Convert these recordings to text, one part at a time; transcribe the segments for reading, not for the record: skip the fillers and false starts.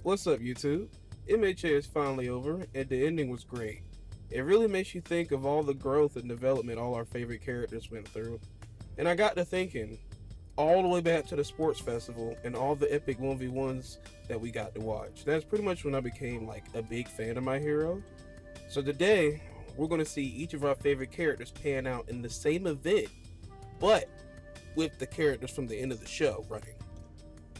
What's up, YouTube? MHA is finally over, and the ending was great. It really makes you think of all the growth and development all our favorite characters went through. And I got to thinking, all the way back to the sports festival and all the epic 1v1s that we got to watch. That's pretty much when I became like a big fan of My Hero. So today, we're going to see each of our favorite characters pan out in the same event, but with the characters from the end of the show running.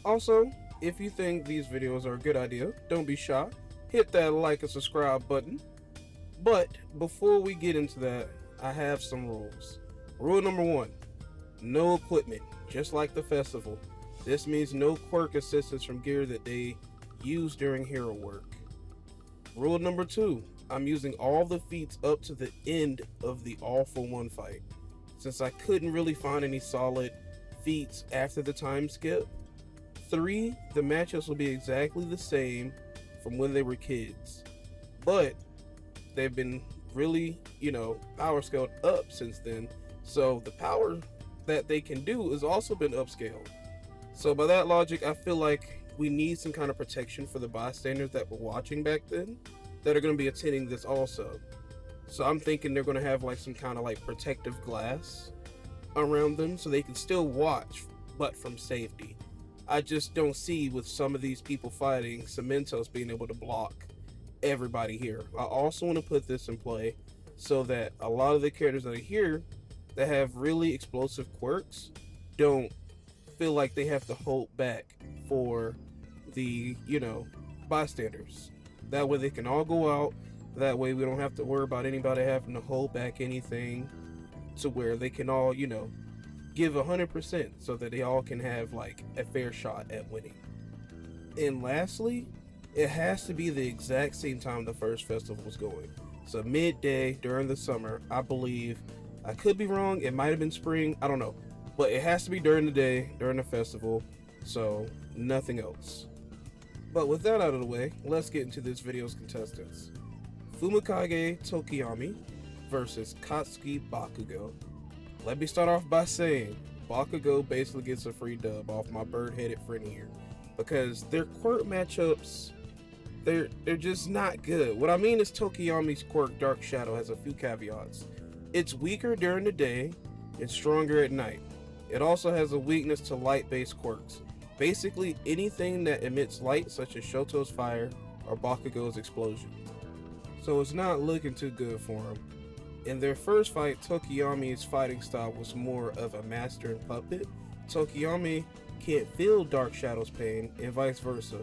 Also, if you think these videos are a good idea, don't be shy. Hit that like and subscribe button. But before we get into that, I have some rules. Rule number one, no equipment, just like the festival. This means no quirk assistance from gear that they use during hero work. Rule number two, I'm using all the feats up to the end of the All for One fight. Since I couldn't really find any solid feats after the time skip. 3, the matchups will be exactly the same from when they were kids. But they've been really, power scaled up since then. So the power that they can do has also been upscaled. So by that logic, I feel like we need some kind of protection for the bystanders that were watching back then that are going to be attending this also. So I'm thinking they're going to have like some kind of like protective glass around them so they can still watch, but from safety. I just don't see with some of these people fighting Cementos being able to block everybody here. I also want to put this in play so that a lot of the characters that are here that have really explosive quirks don't feel like they have to hold back for the, bystanders. That way they can all go out. That way we don't have to worry about anybody having to hold back anything to where they can all, give 100% so that they all can have like a fair shot at winning. And lastly, it has to be the exact same time the first festival was going. So midday during the summer, I believe. I could be wrong, it might have been spring, I don't know. But it has to be during the day, during the festival, so nothing else. But with that out of the way, let's get into this video's contestants. Fumikage Tokoyami versus Katsuki Bakugo. Let me start off by saying Bakugo basically gets a free dub off my bird-headed friend here because their quirk matchups, they're just not good. What I mean is Tokoyami's quirk Dark Shadow has a few caveats. It's weaker during the day and stronger at night. It also has a weakness to light-based quirks. Basically anything that emits light such as Shoto's fire or Bakugo's explosion. So it's not looking too good for him. In their first fight, Tokoyami's fighting style was more of a master and puppet. Tokoyami can't feel Dark Shadow's pain, and vice versa.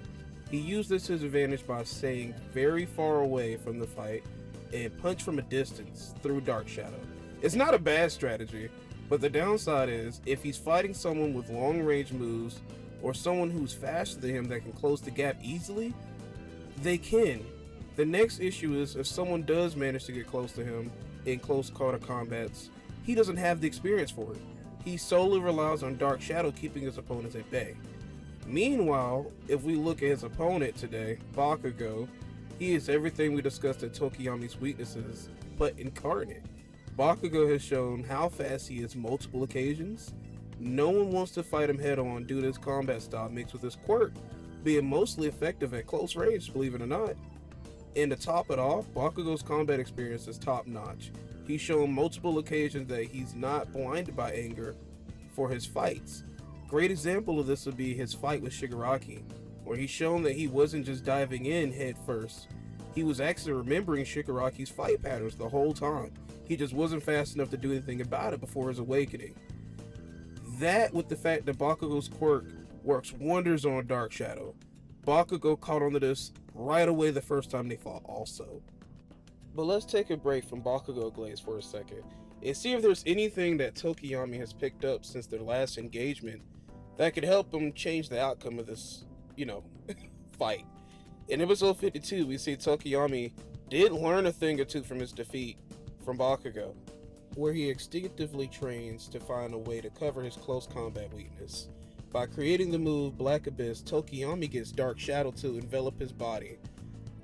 He used this to his advantage by staying very far away from the fight and punch from a distance through Dark Shadow. It's not a bad strategy, but the downside is if he's fighting someone with long range moves or someone who's faster than him that can close the gap easily, they can. The next issue is if someone does manage to get close to him in close quarter combats, he doesn't have the experience for it. He solely relies on Dark Shadow keeping his opponents at bay. Meanwhile, if we look at his opponent today, Bakugo, he is everything we discussed at Tokoyami's weaknesses, but incarnate. Bakugo has shown how fast he is multiple occasions. No one wants to fight him head on due to his combat style mixed with his quirk being mostly effective at close range, believe it or not. And to top it off, Bakugo's combat experience is top notch. He's shown multiple occasions that he's not blinded by anger for his fights. Great example of this would be his fight with Shigaraki, where he's shown that he wasn't just diving in head first. He was actually remembering Shigaraki's fight patterns the whole time. He just wasn't fast enough to do anything about it before his awakening. That with the fact that Bakugo's quirk works wonders on Dark Shadow. Bakugo caught on to this right away the first time they fought also. But let's take a break from Bakugo Glaze for a second and see if there's anything that Tokoyami has picked up since their last engagement that could help him change the outcome of this, fight. In episode 52, we see Tokoyami did learn a thing or two from his defeat from Bakugo, where he instinctively trains to find a way to cover his close combat weakness. By creating the move Black Abyss, Tokoyami gets Dark Shadow to envelop his body.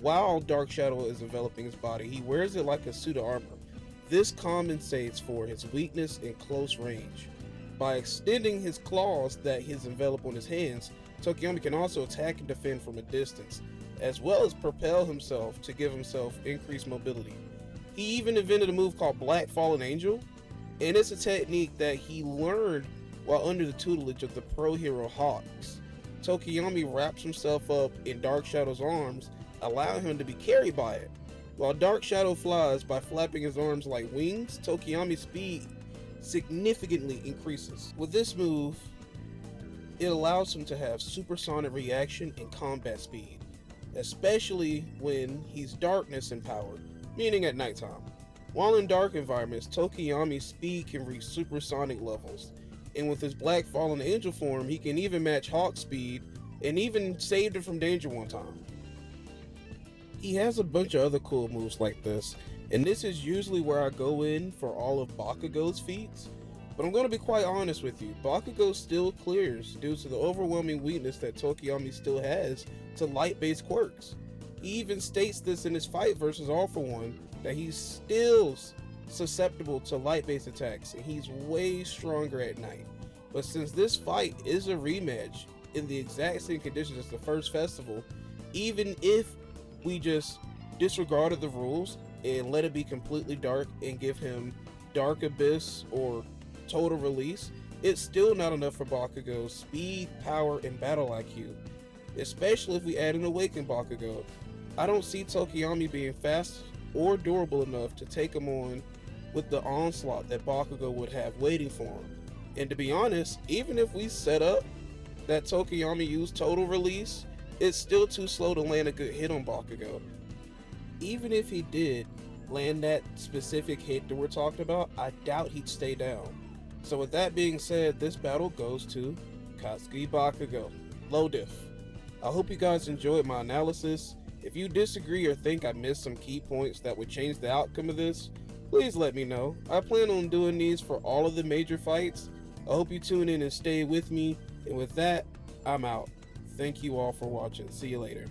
While Dark Shadow is enveloping his body, he wears it like a suit of armor. This compensates for his weakness in close range. By extending his claws that his envelop on his hands, Tokoyami can also attack and defend from a distance, as well as propel himself to give himself increased mobility. He even invented a move called Black Fallen Angel, and it's a technique that he learned while under the tutelage of the pro hero Hawks. Tokoyami wraps himself up in Dark Shadow's arms, allowing him to be carried by it. While Dark Shadow flies by flapping his arms like wings, Tokoyami's speed significantly increases. With this move, it allows him to have supersonic reaction and combat speed, especially when he's darkness empowered, meaning at nighttime. While in dark environments, Tokoyami's speed can reach supersonic levels, and with his Black Fallen Angel form, he can even match Hawk's speed and even saved him from danger one time. He has a bunch of other cool moves like this, and this is usually where I go in for all of Bakugo's feats. But I'm going to be quite honest with you, Bakugo still clears due to the overwhelming weakness that Tokoyami still has to light-based quirks. He even states this in his fight versus All For One, that he's still susceptible to light-based attacks, and he's way stronger at night. But since this fight is a rematch in the exact same conditions as the first festival, even if we just disregarded the rules and let it be completely dark and give him Dark Abyss or Total Release, it's still not enough for Bakugo's speed, power, and battle IQ, especially if we add an Awakened Bakugo. I don't see Tokoyami being fast or durable enough to take him on with the onslaught that Bakugo would have waiting for him. And to be honest, even if we set up that Tokoyami used Total Release, it's still too slow to land a good hit on Bakugo. Even if he did land that specific hit that we're talking about, I doubt he'd stay down. So with that being said, this battle goes to Katsuki Bakugo, low diff. I hope you guys enjoyed my analysis. If you disagree or think I missed some key points that would change the outcome of this, please let me know. I plan on doing these for all of the major fights. I hope you tune in and stay with me. And with that, I'm out. Thank you all for watching. See you later.